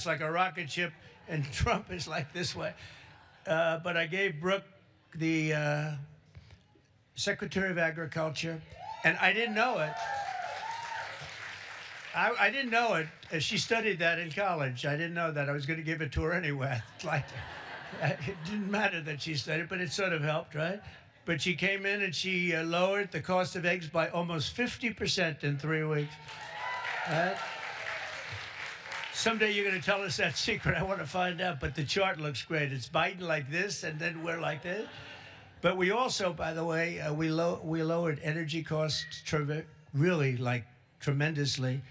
like a rocket ship, and Trump is like this way. But I gave Brooke the Secretary of Agriculture, and I didn't know it. I didn't know it. She studied that in college. I didn't know that. I was going to give it to her anyway. Like, it didn't matter that she studied, but it sort of helped, right? But she came in and she lowered the cost of eggs by almost 50% in 3 weeks. Right? Someday you're going to tell us that secret. I want to find out. But the chart looks great. It's Biden like this, and then we're like this. But we also, by the way, we lowered energy costs really like tremendously.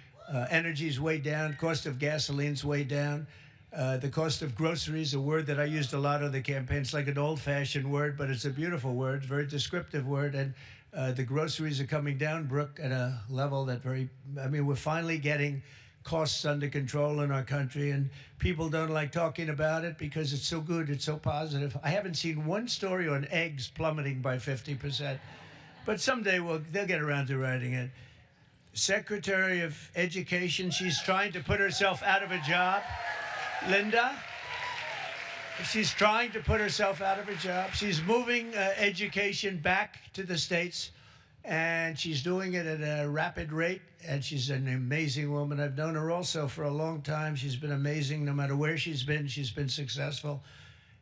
Energy's way down. Cost of gasoline's way down. The cost of groceries, a word that I used a lot on the campaign. It's like an old-fashioned word, but it's a beautiful word, very descriptive word. And the groceries are coming down, Brooke, at a level that we're finally getting costs under control in our country, and people don't like talking about it because it's so good, it's so positive. I haven't seen one story on eggs plummeting by 50%, but someday they'll get around to writing it. Secretary of Education, she's trying to put herself out of a job. Linda, she's trying to put herself out of a job. She's moving education back to the States, and she's doing it at a rapid rate, and she's an amazing woman. I've known her also for a long time. She's been amazing. No matter where she's been successful,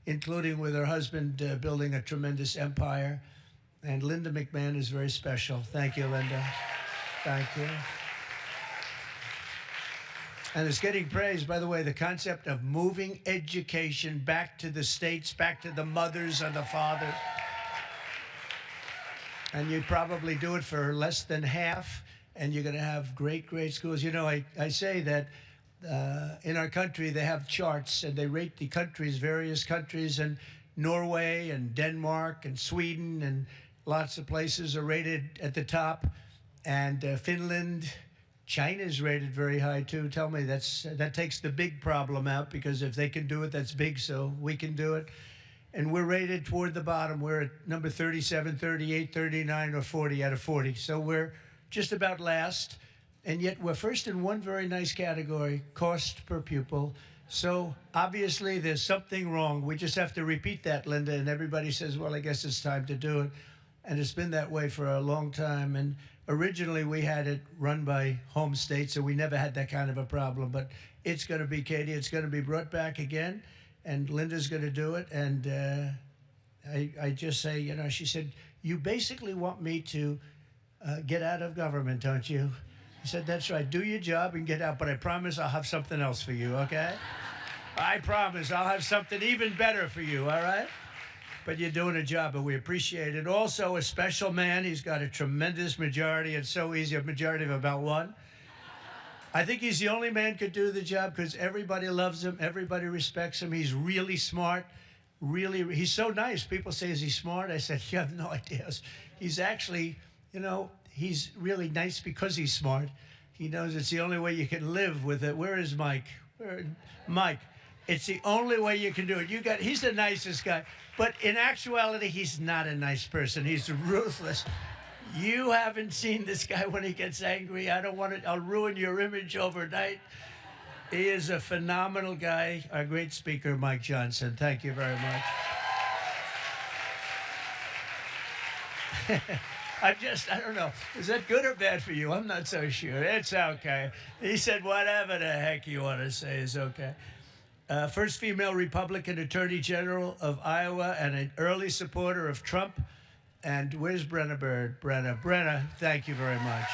including with her husband building a tremendous empire. And Linda McMahon is very special. Thank you, Linda. Thank you. And it's getting praised, by the way, the concept of moving education back to the States, back to the mothers and the fathers. And you'd probably do it for less than half, and you're going to have great, great schools. You know, I say that in our country, they have charts, and they rate the countries, various countries, and Norway and Denmark and Sweden and lots of places are rated at the top. And Finland, China's rated very high too. Tell me, that takes the big problem out, because if they can do it, that's big, so we can do it. And we're rated toward the bottom. We're at number 37, 38, 39, or 40 out of 40. So we're just about last. And yet we're first in one very nice category, cost per pupil. So obviously there's something wrong. We just have to repeat that, Linda. And everybody says, well, I guess it's time to do it. And it's been that way for a long time. And originally we had it run by home states, so we never had that kind of a problem. But it's going to be, Katie, it's going to be brought back again. And Linda's going to do it. And I just say, you know, she said, you basically want me to get out of government, don't you? I said, that's right. Do your job and get out. But I promise I'll have something else for you, okay? I promise I'll have something even better for you, all right? But you're doing a job, and we appreciate it. Also, a special man. He's got a tremendous majority. It's so easy, a majority of about one. I think he's the only man could do the job because everybody loves him. Everybody respects him. He's really smart. He's so nice. People say, is he smart? I said, you have no idea. He's actually, you know, he's really nice because he's smart. He knows it's the only way you can live with it. Where is Mike? Mike, it's the only way you can do it. He's the nicest guy. But in actuality, he's not a nice person. He's ruthless. You haven't seen this guy when he gets angry. I'll ruin your image overnight. He is a phenomenal guy. Our great speaker, Mike Johnson. Thank you very much. I don't know. Is that good or bad for you? I'm not so sure. It's okay. He said, whatever the heck you want to say is okay. First female Republican Attorney General of Iowa and an early supporter of Trump. And where's Brenna Bird? Brenna, thank you very much.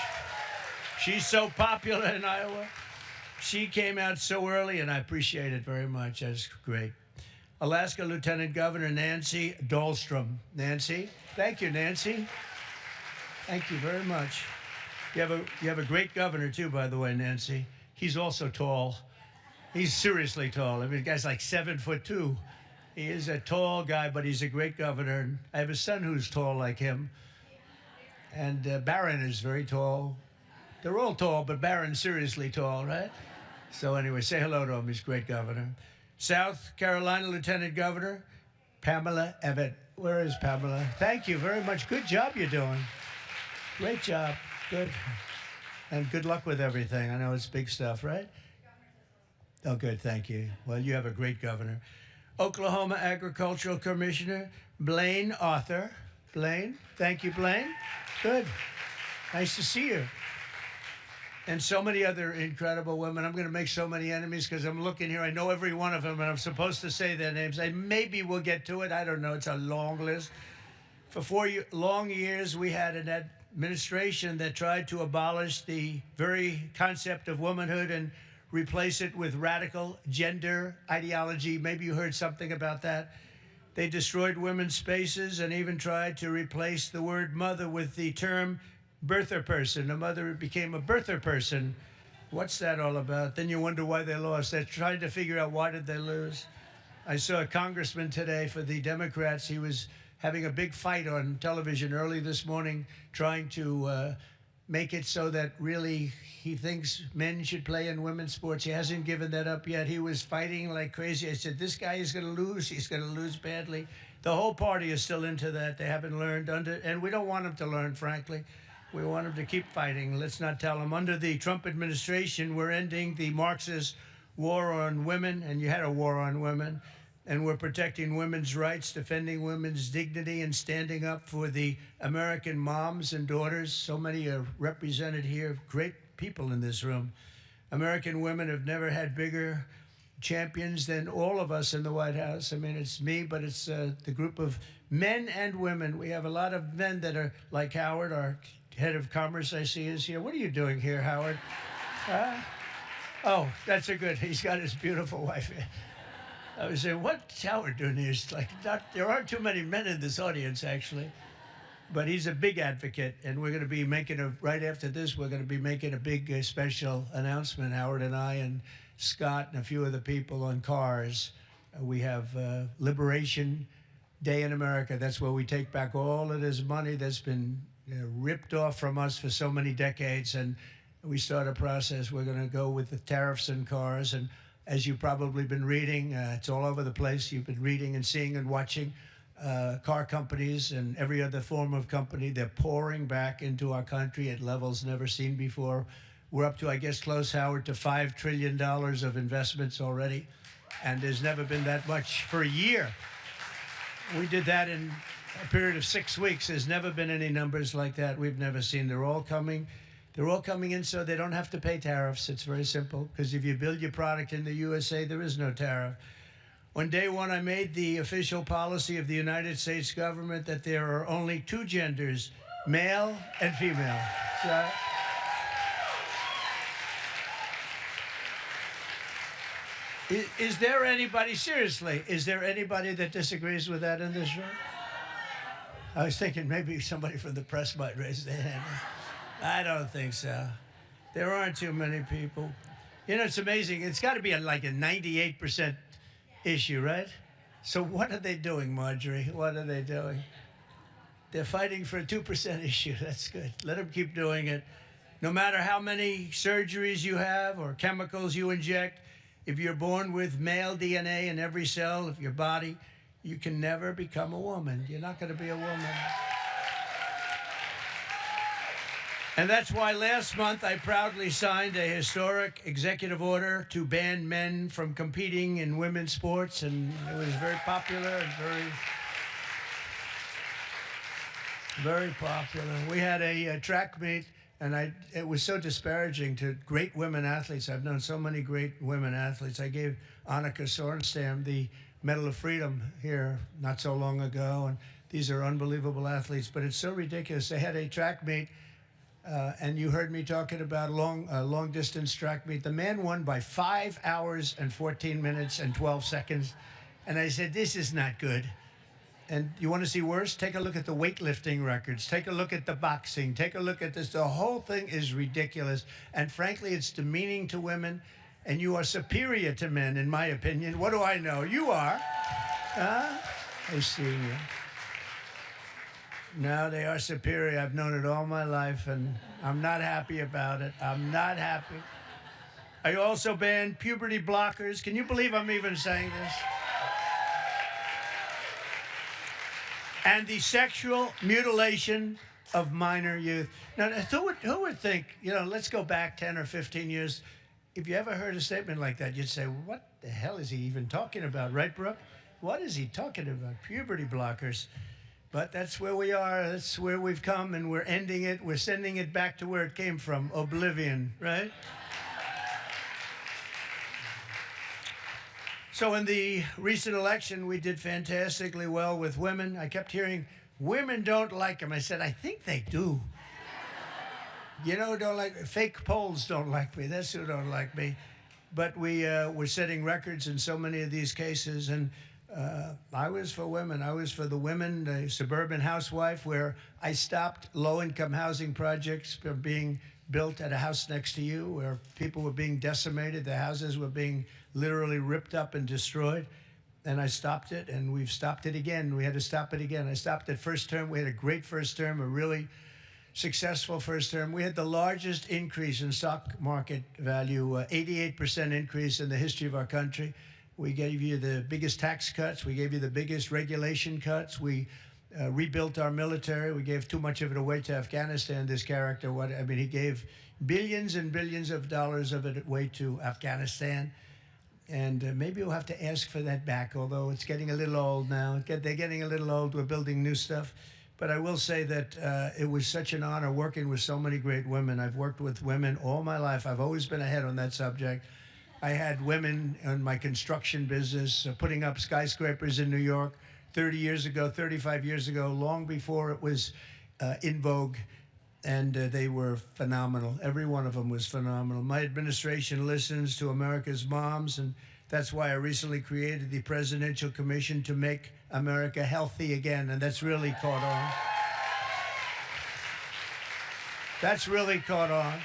She's so popular in Iowa. She came out so early, and I appreciate it very much. That's great. Alaska Lieutenant Governor Nancy Dahlstrom. Nancy, thank you, Nancy. Thank you very much. You have a great governor, too, by the way, Nancy. He's also tall. He's seriously tall. I mean, the guy's like 7'2". He is a tall guy, but he's a great governor. I have a son who's tall like him. And Barron is very tall. They're all tall, but Barron's seriously tall, right? So anyway, say hello to him. He's a great governor. South Carolina Lieutenant Governor Pamela Evett. Where is Pamela? Thank you very much. Good job you're doing. Great job. Good. And good luck with everything. I know it's big stuff, right? Oh, good, thank you. Well, you have a great governor. Oklahoma Agricultural Commissioner Blaine Arthur. Blaine, thank you, Blaine. Good. Nice to see you. And so many other incredible women. I'm going to make so many enemies because I'm looking here. I know every one of them, and I'm supposed to say their names. Maybe we'll get to it. I don't know. It's a long list. For long years, we had an administration that tried to abolish the very concept of womanhood and replace it with radical gender ideology. Maybe you heard something about that. They destroyed women's spaces and even tried to replace the word mother with the term birther person. A mother became a birther person. What's that all about? Then you wonder why they lost. They're trying to figure out why did they lose. I saw a congressman today for the Democrats. He was having a big fight on television early this morning, trying to make it so that really he thinks men should play in women's sports. He hasn't given that up yet. He was fighting like crazy. I said, this guy is going to lose. He's going to lose badly. The whole party is still into that. They haven't learned and we don't want them to learn, frankly. We want them to keep fighting. Let's not tell them. Under the Trump administration, we're ending the Marxist war on women, and you had a war on women, and we're protecting women's rights, defending women's dignity, and standing up for the American moms and daughters. So many are represented here, great people in this room. American women have never had bigger champions than all of us in the White House. I mean, it's me, but it's the group of men and women. We have a lot of men that are like Howard, our head of commerce, I see is here. What are you doing here, Howard? Oh, that's a good, he's got his beautiful wife. I was saying, what's Howard doing here? It's like, there aren't too many men in this audience, actually. But he's a big advocate, and we're going to be making right after this, we're going to be making a big special announcement, Howard and I and Scott and a few other people on cars. We have Liberation Day in America. That's where we take back all of this money that's been ripped off from us for so many decades, and we start a process. We're going to go with the tariffs and cars, and as you've probably been reading, it's all over the place. You've been reading and seeing and watching car companies and every other form of company. They're pouring back into our country at levels never seen before. We're up to, I guess, close, Howard, to $5 trillion of investments already, and there's never been that much for a year. We did that in a period of 6 weeks. There's never been any numbers like that. We've never seen. They're all coming. They're all coming in so they don't have to pay tariffs. It's very simple, because if you build your product in the USA, there is no tariff. On day one, I made the official policy of the United States government that there are only two genders, male and female. So, is there anybody, seriously, is there anybody that disagrees with that in this room? I was thinking maybe somebody from the press might raise their hand. I don't think so. There aren't too many people. You know, it's amazing. It's got to be like a 98% issue, right? So what are they doing, Marjorie? What are they doing? They're fighting for a 2% issue. That's good. Let them keep doing it. No matter how many surgeries you have or chemicals you inject, if you're born with male DNA in every cell of your body, you can never become a woman. You're not going to be a woman. And that's why last month I proudly signed a historic executive order to ban men from competing in women's sports, and it was very popular and very popular. We had a track meet, and it was so disparaging to great women athletes. I've known so many great women athletes. I gave Annika Sorenstam the Medal of Freedom here not so long ago, and these are unbelievable athletes, but it's so ridiculous. They had a track meet, and you heard me talking about long distance track meet. The man won by 5 hours and 14 minutes and 12 seconds. And I said, this is not good. And you want to see worse? Take a look at the weightlifting records. Take a look at the boxing. Take a look at this. The whole thing is ridiculous. And frankly, it's demeaning to women. And you are superior to men, in my opinion. What do I know? You are. Huh? I see you. No, they are superior. I've known it all my life, and I'm not happy about it. I'm not happy. I also banned puberty blockers. Can you believe I'm even saying this? And the sexual mutilation of minor youth. Now, who would think, you know, let's go back 10 or 15 years. if you ever heard a statement like that, you'd say, what the hell is he even talking about, right, Brooke? What is he talking about? Puberty blockers. But that's where we are. That's where we've come, and we're ending it. We're sending it back to where it came from, oblivion, right? So in the recent election, we did fantastically well with women. I kept hearing, women don't like them. I said, I think they do. You know, don't like fake polls don't like me. That's who don't like me. But we're setting records in so many of these cases, and I was for women. I was for the women, the suburban housewife, where I stopped low-income housing projects from being built at a house next to you, where people were being decimated. The houses were being literally ripped up and destroyed. And I stopped it, and we've stopped it again. We had to stop it again. I stopped it first term. We had a great first term, a really successful first term. We had the largest increase in stock market value, 88% increase in the history of our country. We gave you the biggest tax cuts. We gave you the biggest regulation cuts. We rebuilt our military. We gave too much of it away to Afghanistan, this character. I mean, he gave billions and billions of dollars of it away to Afghanistan. And maybe we'll have to ask for that back, although it's getting a little old now. They're getting a little old. We're building new stuff. But I will say that it was such an honor working with so many great women. I've worked with women all my life. I've always been ahead on that subject. I had women in my construction business putting up skyscrapers in New York 30 years ago, 35 years ago, long before it was in vogue. And they were phenomenal. Every one of them was phenomenal. My administration listens to America's moms, and that's why I recently created the Presidential Commission to make America healthy again, and that's really caught on. That's really caught on.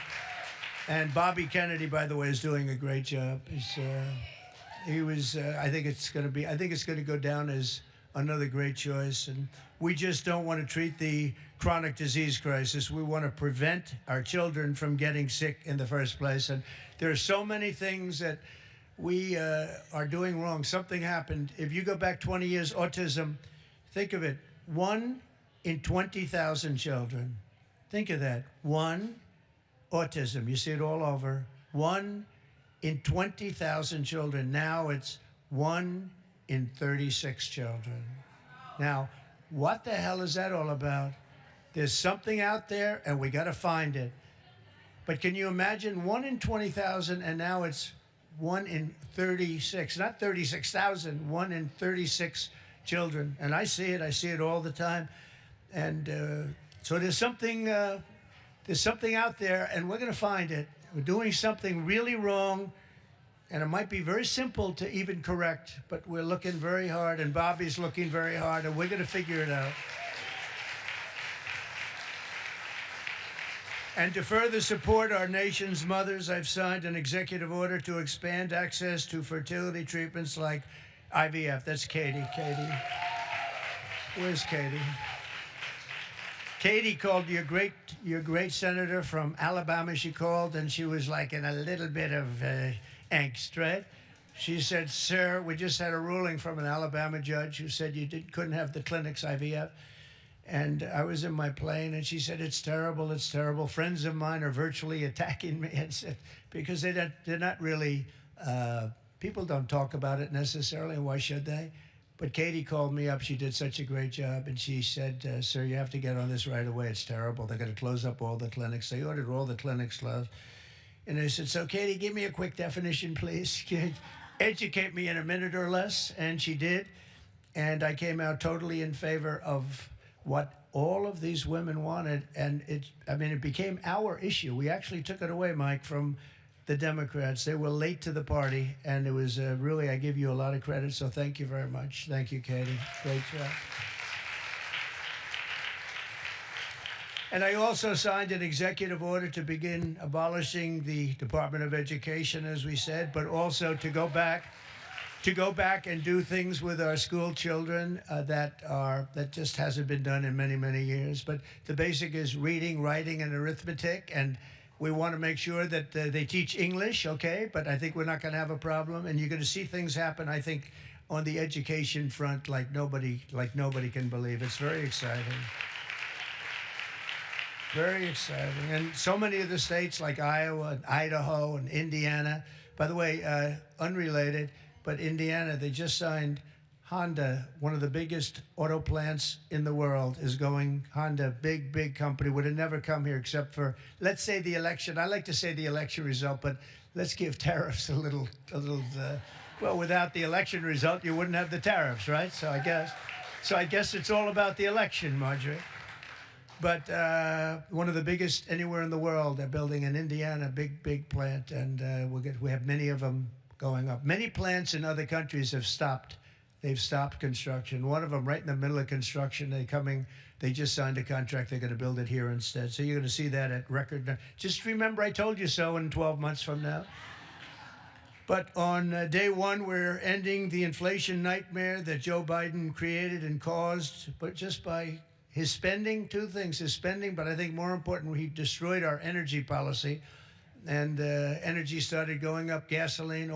And Bobby Kennedy, by the way, is doing a great job. He was. I think it's going to go down as another great choice. And we just don't want to treat the chronic disease crisis. We want to prevent our children from getting sick in the first place. And there are so many things that we are doing wrong. Something happened. If you go back 20 years, autism, think of it, 1 in 20,000 children. Think of that. Autism. You see it all over. 1 in 20,000 children. Now it's 1 in 36 children. Now, what the hell is that all about? There's something out there, and we got to find it. But can you imagine 1 in 20,000, and now it's 1 in 36, not 36,000, 1 in 36 children. And I see it all the time. And so there's something out there, and we're going to find it. We're doing something really wrong, and it might be very simple to even correct, but we're looking very hard, and Bobby's looking very hard, and we're going to figure it out. And to further support our nation's mothers, I've signed an executive order to expand access to fertility treatments like IVF. That's Katie. Katie. Where's Katie? Katie called your great senator from Alabama. She called, and she was like in a little bit of angst, right? She said, sir, we just had a ruling from an Alabama judge who said you couldn't have the clinics IVF. And I was in my plane, and she said, it's terrible, it's terrible. Friends of mine are virtually attacking me, and said, because they're not really, people don't talk about it necessarily, and why should they? But Katie called me up. She did such a great job, and she said, sir, you have to get on this right away. It's terrible. They're going to close up all the clinics. They ordered all the clinics closed. And I said, so Katie, give me a quick definition, please. Educate me in a minute or less. And she did. And I came out totally in favor of what all of these women wanted. And it became our issue. We actually took it away, Mike, from the Democrats. They were late to the party, and it was really, I give you a lot of credit, so thank you very much. Thank you, Katie. Great job. And I also signed an executive order to begin abolishing the Department of Education, as we said, but also to go back and do things with our school children that just hasn't been done in many, many years. But the basic is reading, writing, and arithmetic, and we want to make sure that they teach English, okay? But I think we're not going to have a problem, and you're going to see things happen, I think, on the education front like nobody can believe. It's very exciting. Very exciting. And so many of the states like Iowa and Idaho and Indiana. By the way, unrelated, but Indiana, they just signed Honda, one of the biggest auto plants in the world, is going. Honda, big, big company, would have never come here except for, let's say, the election. I like to say the election result, but let's give tariffs a little, well, without the election result, you wouldn't have the tariffs, right? So I guess it's all about the election, Marjorie. But one of the biggest anywhere in the world. They're building in Indiana, big, big plant, and we have many of them going up. Many plants in other countries have stopped. They've stopped construction. One of them, right in the middle of construction, they just signed a contract. They're going to build it here instead. So you're going to see that at record. Just remember, I told you so in 12 months from now. But on day one, we're ending the inflation nightmare that Joe Biden created and caused, but just by his spending. Two things: his spending, but I think more important, he destroyed our energy policy, and energy started going up. Gasoline,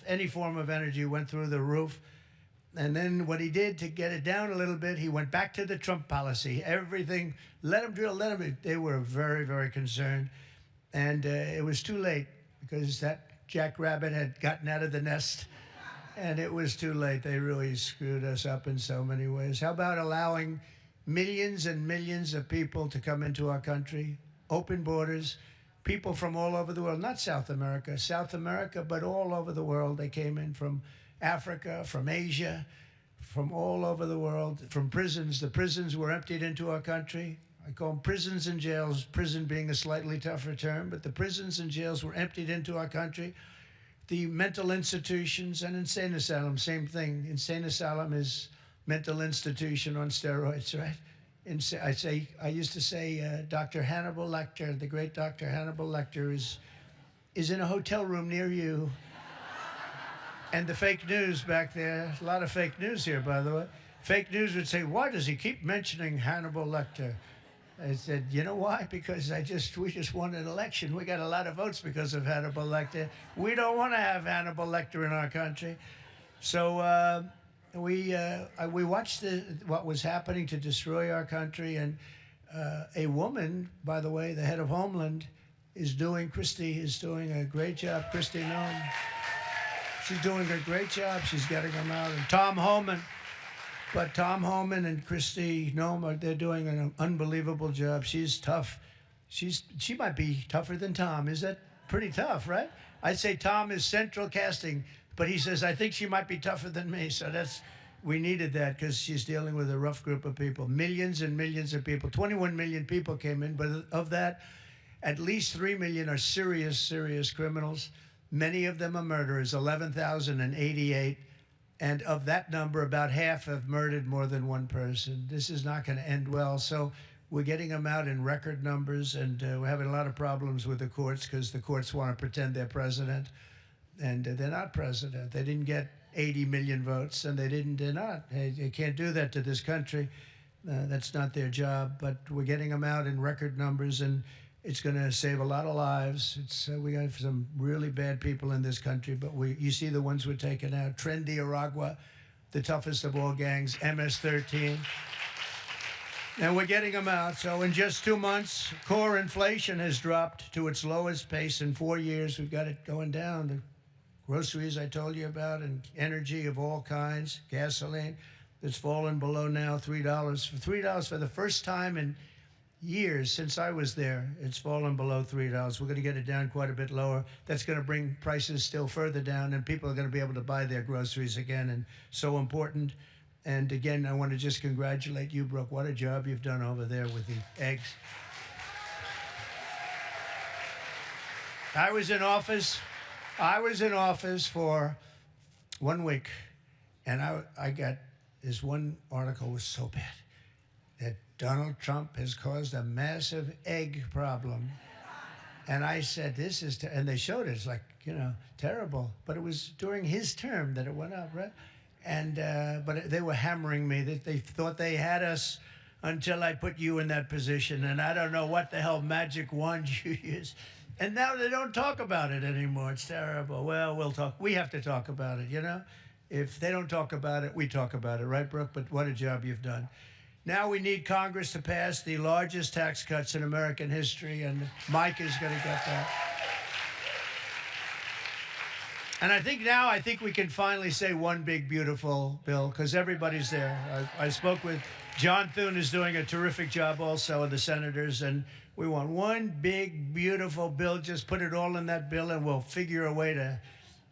any form of energy went through the roof. And then what he did to get it down a little bit, he went back to the Trump policy. Everything, let him drill, let him. They were very, very concerned, and it was too late because that jackrabbit had gotten out of the nest, and it was too late. They really screwed us up in so many ways. How about allowing millions and millions of people to come into our country, open borders, people from all over the world, not South America, but all over the world. They came in from Africa, from Asia, from all over the world, from prisons. The prisons were emptied into our country. I call them prisons and jails, prison being a slightly tougher term, but the prisons and jails were emptied into our country. The mental institutions and insane asylum, same thing. Insane asylum is mental institution on steroids, right? I used to say Dr. Hannibal Lecter, the great Dr. Hannibal Lecter is in a hotel room near you. And the fake news back there, a lot of fake news here, by the way. Fake news would say, why does he keep mentioning Hannibal Lecter? I said, you know why? Because we just won an election. We got a lot of votes because of Hannibal Lecter. We don't want to have Hannibal Lecter in our country. So we watched what was happening to destroy our country. And a woman, by the way, the head of Homeland, Christie is doing a great job. Kristi Noem. She's doing a great job. She's getting them out. And Tom Homan and Kristi Noem, they're doing an unbelievable job. She's tough. She might be tougher than Tom. Is that pretty tough, right? I'd say Tom is central casting, but he says, I think she might be tougher than me. So we needed that because she's dealing with a rough group of people. Millions and millions of people. 21 million people came in, but of that, at least 3 million are serious, serious criminals. Many of them are murderers, 11,088. And of that number, about half have murdered more than one person. This is not going to end well. So we're getting them out in record numbers, and we're having a lot of problems with the courts because the courts want to pretend they're president. And they're not president. They didn't get 80 million votes, and they're not. They can't do that to this country. That's not their job. But we're getting them out in record numbers, and it's going to save a lot of lives. We got some really bad people in this country, but you see the ones we're taking out. Trendy Aragua, the toughest of all gangs, MS-13. And we're getting them out. So in just 2 months, core inflation has dropped to its lowest pace in 4 years. We've got it going down. The groceries I told you about, and energy of all kinds, gasoline, that's fallen below now $3. $3 for the first time in years since I was there. It's fallen below $3. We're going to get it down quite a bit lower. That's going to bring prices still further down, and people are going to be able to buy their groceries again, and so important. And again, I want to just congratulate you, Brooke. What a job you've done over there with the eggs. I was in office for 1 week, and I got this one article was so bad that Donald Trump has caused a massive egg problem. And I said, this is, and they showed it. It's like, terrible. But it was during his term that it went up, right? And but they were hammering me that they thought they had us until I put you in that position. And I don't know what the hell magic wand you used. And now they don't talk about it anymore. It's terrible. Well, we'll talk. We have to talk about it, If they don't talk about it, we talk about it, right, Brooke? But what a job you've done. Now we need Congress to pass the largest tax cuts in American history, and Mike is going to get that. And I think we can finally say one big, beautiful bill, because everybody's there. I spoke with John Thune, who's doing a terrific job also, and the senators, and we want one big, beautiful bill. Just put it all in that bill, and we'll figure a way to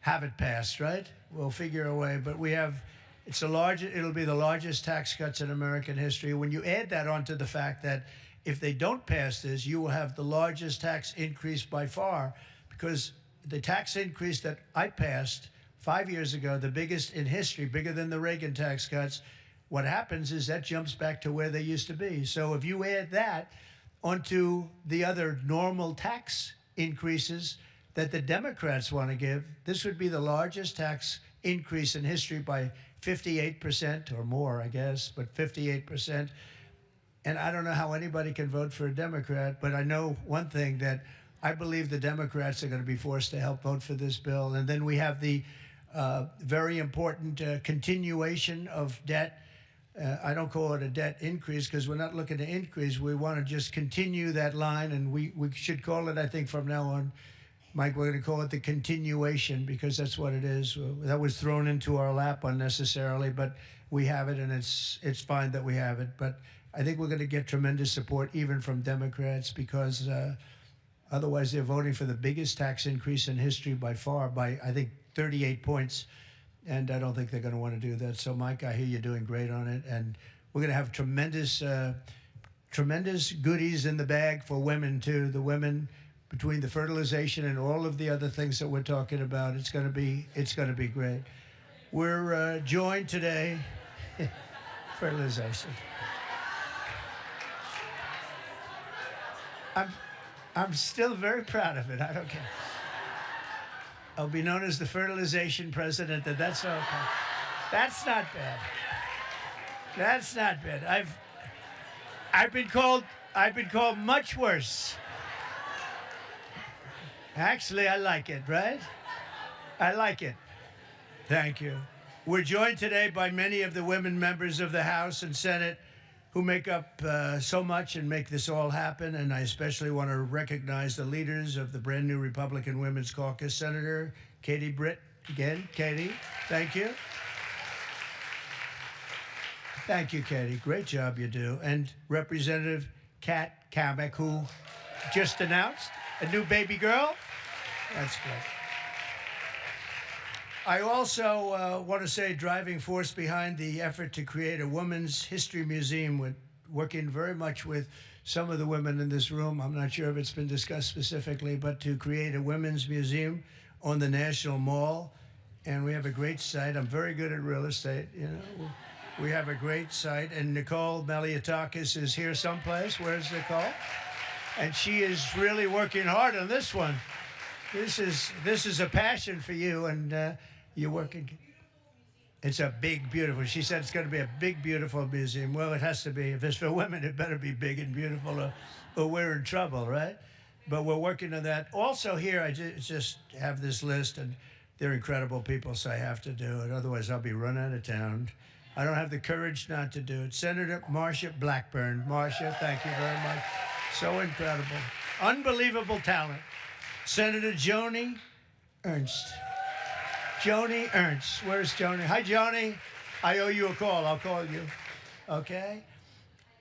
have it passed, right? We'll figure a way. But we have, it'll be the largest tax cuts in American history. When you add that onto the fact that if they don't pass this, you will have the largest tax increase by far, because the tax increase that I passed 5 years ago, the biggest in history, bigger than the Reagan tax cuts, what happens is that jumps back to where they used to be. So if you add that onto the other normal tax increases that the Democrats want to give, this would be the largest tax increase in history by 58% or more, I guess, but 58%. And I don't know how anybody can vote for a Democrat, but I know one thing, that I believe the Democrats are going to be forced to help vote for this bill. And then we have the very important continuation of debt. I don't call it a debt increase, because we're not looking to increase. We want to just continue that line, and we should call it, I think, from now on, Mike, we're going to call it the continuation, because that's what it is. That was thrown into our lap unnecessarily, but we have it, and it's fine that we have it. But I think we're going to get tremendous support even from Democrats, because otherwise they're voting for the biggest tax increase in history by far, by, I think, 38 points. And I don't think they're going to want to do that. So, Mike, I hear you're doing great on it. And we're going to have tremendous goodies in the bag for women, too. The women, between the fertilization and all of the other things that we're talking about, it's going to be great. We're joined today, fertilization. I'm still very proud of it. I don't care. I'll be known as the fertilization president, and that's okay. That's not bad. That's not bad. I've been called much worse. Actually, I like it, right? I like it. Thank you. We're joined today by many of the women members of the House and Senate who make up so much and make this all happen. And I especially want to recognize the leaders of the brand new Republican Women's Caucus, Senator Katie Britt. Again, Katie, thank you. Thank you, Katie. Great job you do. And Representative Kat Kamek, who just announced a new baby girl. That's great. I also want to say driving force behind the effort to create a Women's History Museum, with working very much with some of the women in this room. I'm not sure if it's been discussed specifically, but to create a women's museum on the National Mall. And we have a great site. I'm very good at real estate, you know. We have a great site. And Nicole Maliotakis is here someplace. Where's Nicole? And she is really working hard on this one. This is a passion for you, and you're working. It's a big, beautiful. She said it's going to be a big, beautiful museum. Well, it has to be. If it's for women, it better be big and beautiful, or we're in trouble, right? But we're working on that. Also here, I just have this list, and they're incredible people, so I have to do it. Otherwise, I'll be run out of town. I don't have the courage not to do it. Senator Marsha Blackburn. Marsha, thank you very much. So incredible. Unbelievable talent. Senator Joni Ernst. Joni Ernst. Where's Joni? Hi, Joni. I owe you a call. I'll call you. Okay?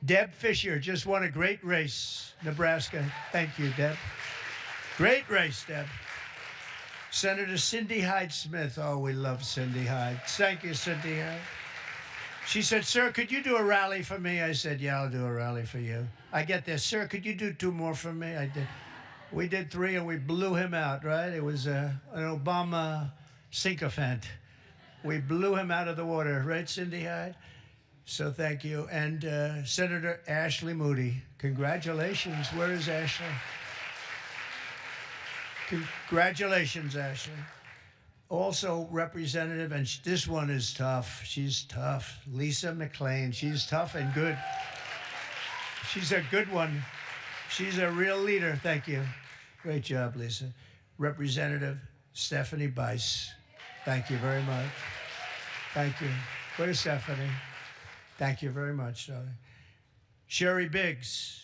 Deb Fisher just won a great race, Nebraska. Thank you, Deb. Great race, Deb. Senator Cindy Hyde-Smith. Oh, we love Cindy Hyde. Thank you, Cindy Hyde. She said, sir, could you do a rally for me? I said, yeah, I'll do a rally for you. I get this. Sir, could you do 2 more for me? I did. We did 3, and we blew him out, right? It was an Obama sycophant. We blew him out of the water, right, Cindy Hyde? So thank you. And Senator Ashley Moody. Congratulations. Where is Ashley? Congratulations, Ashley. Also, Representative, and this one is tough. She's tough. Lisa McClain. She's tough and good. She's a good one. She's a real leader. Thank you. Great job, Lisa. Representative Stephanie Bice. Thank you very much. Thank you. Where's Stephanie? Thank you very much, darling. Sherry Biggs.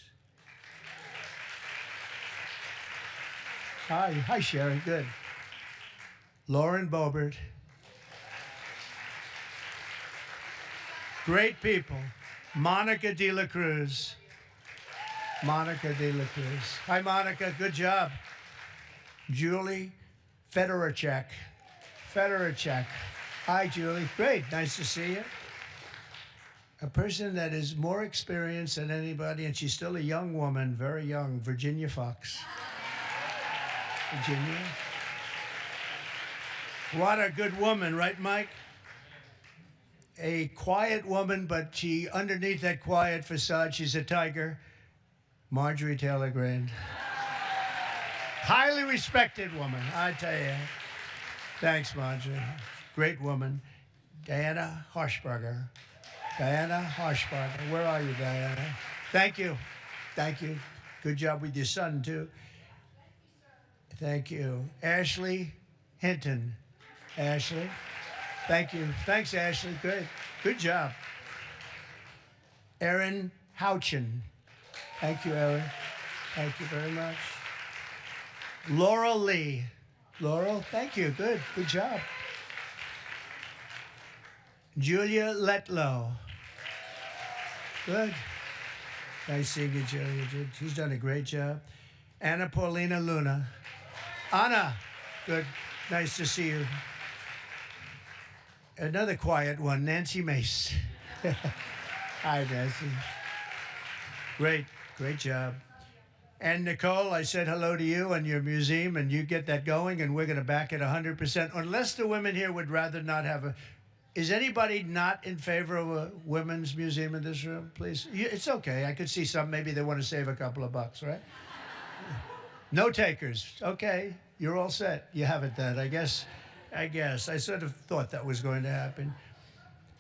Hi, Sherry. Good. Lauren Bobert. Great people. Monica De La Cruz. Monica De La Cruz. Hi, Monica. Good job. Julie Fedorchak. Fedorchak. Hi, Julie. Great. Nice to see you. A person that is more experienced than anybody, and she's still a young woman, very young, Virginia Fox. Virginia. What a good woman, right, Mike? A quiet woman, but she, underneath that quiet facade, she's a tiger. Marjorie Taylor Greene. Highly respected woman, I tell you. Thanks, Marjorie. Great woman. Diana Harshberger. Diana Harshberger. Where are you, Diana? Thank you. Thank you. Good job with your son, too. Thank you. Ashley Hinton. Ashley. Thank you. Thanks, Ashley. Good. Good job. Erin Houchin. Thank you, Erin. Thank you very much. Laurel Lee. Laurel, thank you. Good. Good job. Julia Letlow. Good. Nice seeing you, Julia. She's done a great job. Anna Paulina Luna. Anna. Good. Nice to see you. Another quiet one, Nancy Mace. Hi, Nancy. Great. Great job. And Nicole, I said hello to you and your museum, and you get that going, and we're going to back it 100%. Unless the women here would rather not have a... Is anybody not in favor of a women's museum in this room, please? It's okay. I could see some. Maybe they want to save a couple of bucks, right? No takers. Okay. You're all set. You have it then, I guess. I sort of thought that was going to happen.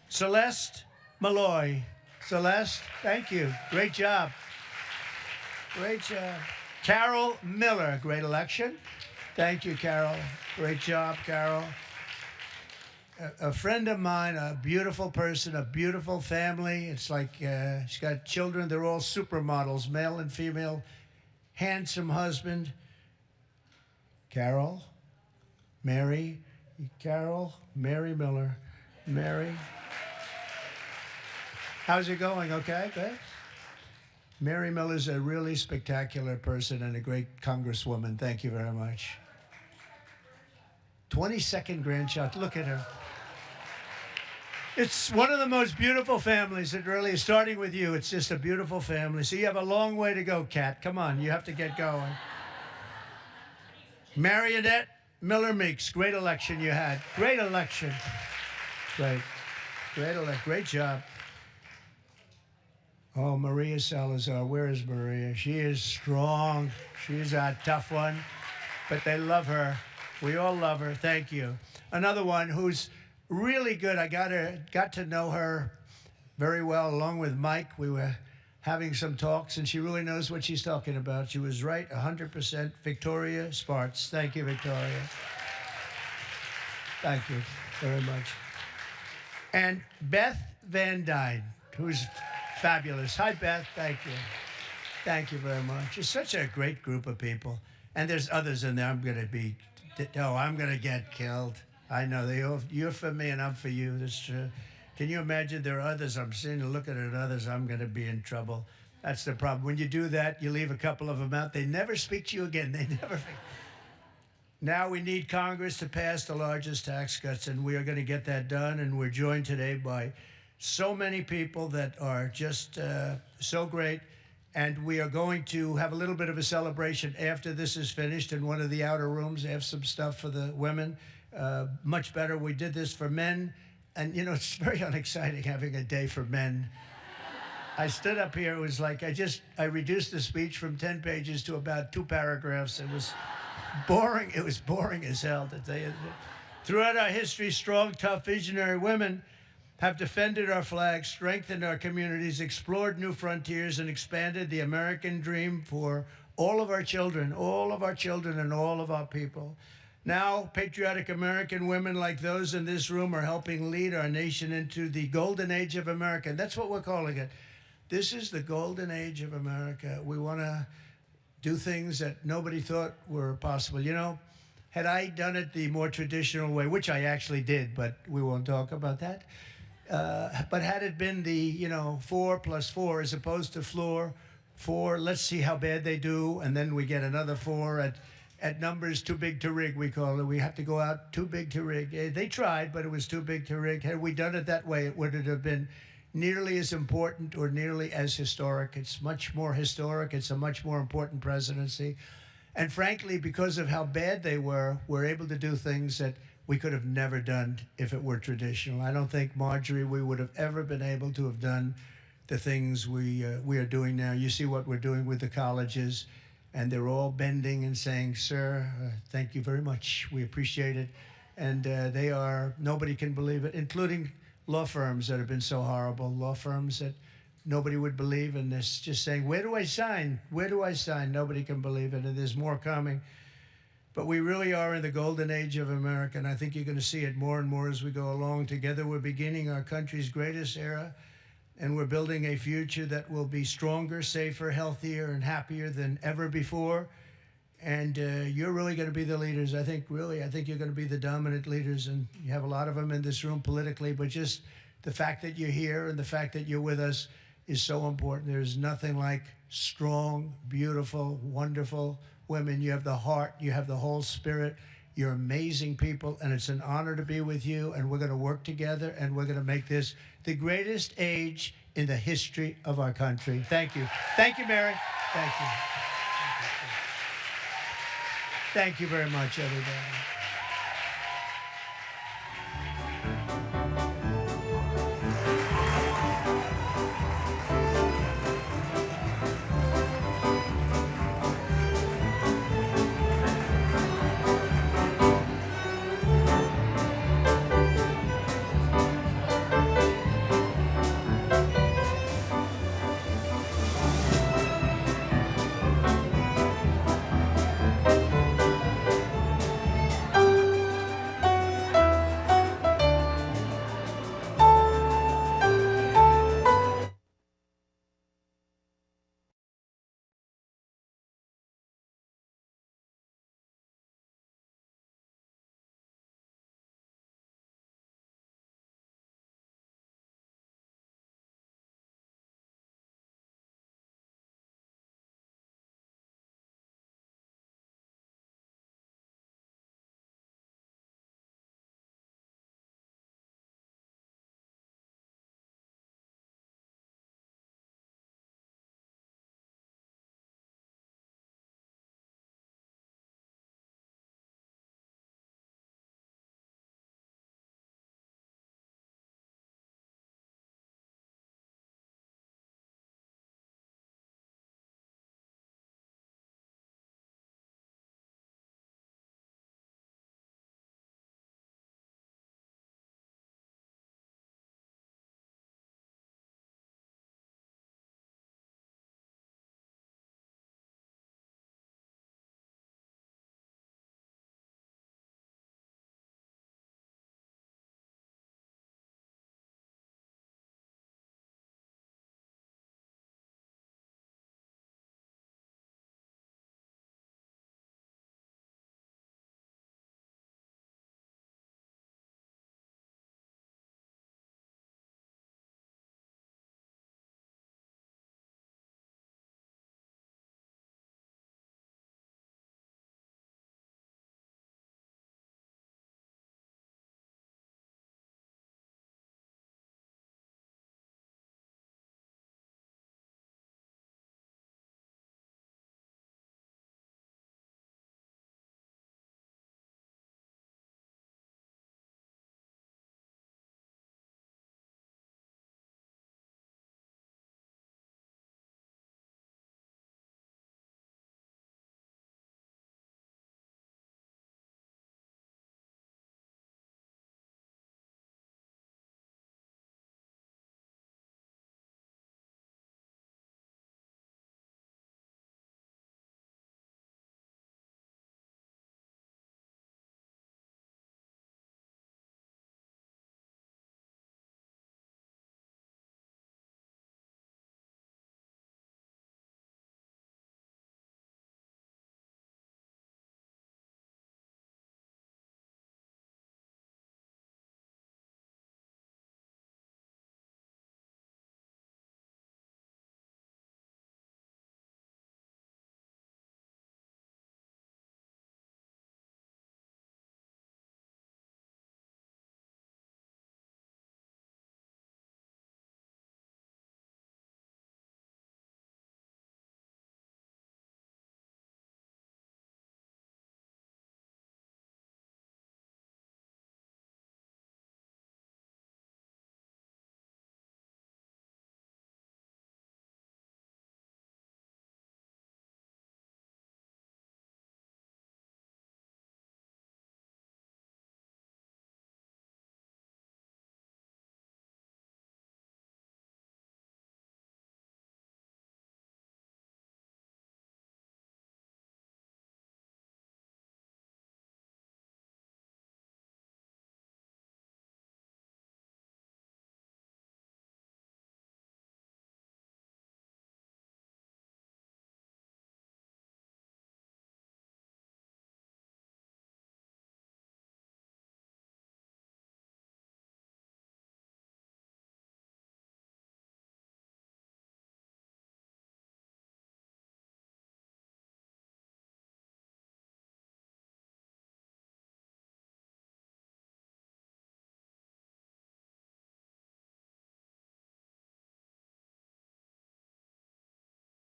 Celeste Malloy. Celeste, thank you. Great job. Great job. Carol Miller, great election. Thank you, Carol. Great job, Carol. A friend of mine, a beautiful person, a beautiful family. It's like she's got children. They're all supermodels, male and female. Handsome husband. Carol, Mary, Carol, Mary Miller. Mary. How's it going? Okay, good. Mary Miller's a really spectacular person and a great congresswoman. Thank you very much. 22nd grandchild. Look at her. It's one of the most beautiful families. It really is. Starting with you, it's just a beautiful family. So you have a long way to go, Kat. Come on, you have to get going. Marionette Miller Meeks. Great election you had. Great election. Great. Great job. Oh, Maria Salazar. Where is Maria? She is strong. She's a tough one. But they love her. We all love her. Thank you. Another one who's really good. I got to know her very well, along with Mike. We were having some talks, and she really knows what she's talking about. She was right 100%. Victoria Spartz. Thank you, Victoria. Thank you very much. And Beth Van Dyne, who's fabulous. Hi, Beth. Thank you. Thank you very much. It's such a great group of people. And there's others in there. I'm going to get killed. I know. You're for me and I'm for you. That's true. Can you imagine there are others? I'm sitting and looking at others. I'm going to be in trouble. That's the problem. When you do that, you leave a couple of them out. They never speak to you again. They never. Now we need Congress to pass the largest tax cuts, and we are going to get that done. And we're joined today by so many people that are just so great. And we are going to have a little bit of a celebration after this is finished in one of the outer rooms. They have some stuff for the women. Much better. We did this for men. And, you know, it's very unexciting having a day for men. I stood up here. It was like I reduced the speech from 10 pages to about 2 paragraphs. It was boring. It was boring as hell to tell you. Throughout our history, strong, tough, visionary women have defended our flag, strengthened our communities, explored new frontiers, and expanded the American dream for all of our children and all of our people. Now, patriotic American women like those in this room are helping lead our nation into the golden age of America. And that's what we're calling it. This is the golden age of America. We want to do things that nobody thought were possible. You know, had I done it the more traditional way, which I actually did, but we won't talk about that. But had it been the, 4 + 4 as opposed to floor, 4, let's see how bad they do, and then we get another 4 at numbers too big to rig, we call it. We have to go out too big to rig. They tried, but it was too big to rig. Had we done it that way, it wouldn't have been nearly as important or nearly as historic. It's much more historic. It's a much more important presidency. And frankly, because of how bad they were, we're able to do things that we could have never done if it were traditional. I don't think, Marjorie, we would have ever been able to have done the things we are doing now. You see what we're doing with the colleges, and they're all bending and saying, sir, thank you very much. We appreciate it. And they are, nobody can believe it, including law firms that have been so horrible, law firms that nobody would believe, and they're just saying, where do I sign? Where do I sign? Nobody can believe it, and there's more coming. But we really are in the golden age of America, and I think you're going to see it more and more as we go along. Together, we're beginning our country's greatest era, and we're building a future that will be stronger, safer, healthier, and happier than ever before. And you're really going to be the leaders. I think you're going to be the dominant leaders, and you have a lot of them in this room politically, but just the fact that you're here and the fact that you're with us is so important. There's nothing like strong, beautiful, wonderful women. You have the heart, you have the whole spirit. You're amazing people, and it's an honor to be with you, and we're going to work together, and we're going to make this the greatest age in the history of our country. Thank you. Thank you, Mary. Thank you. Thank you very much, everybody.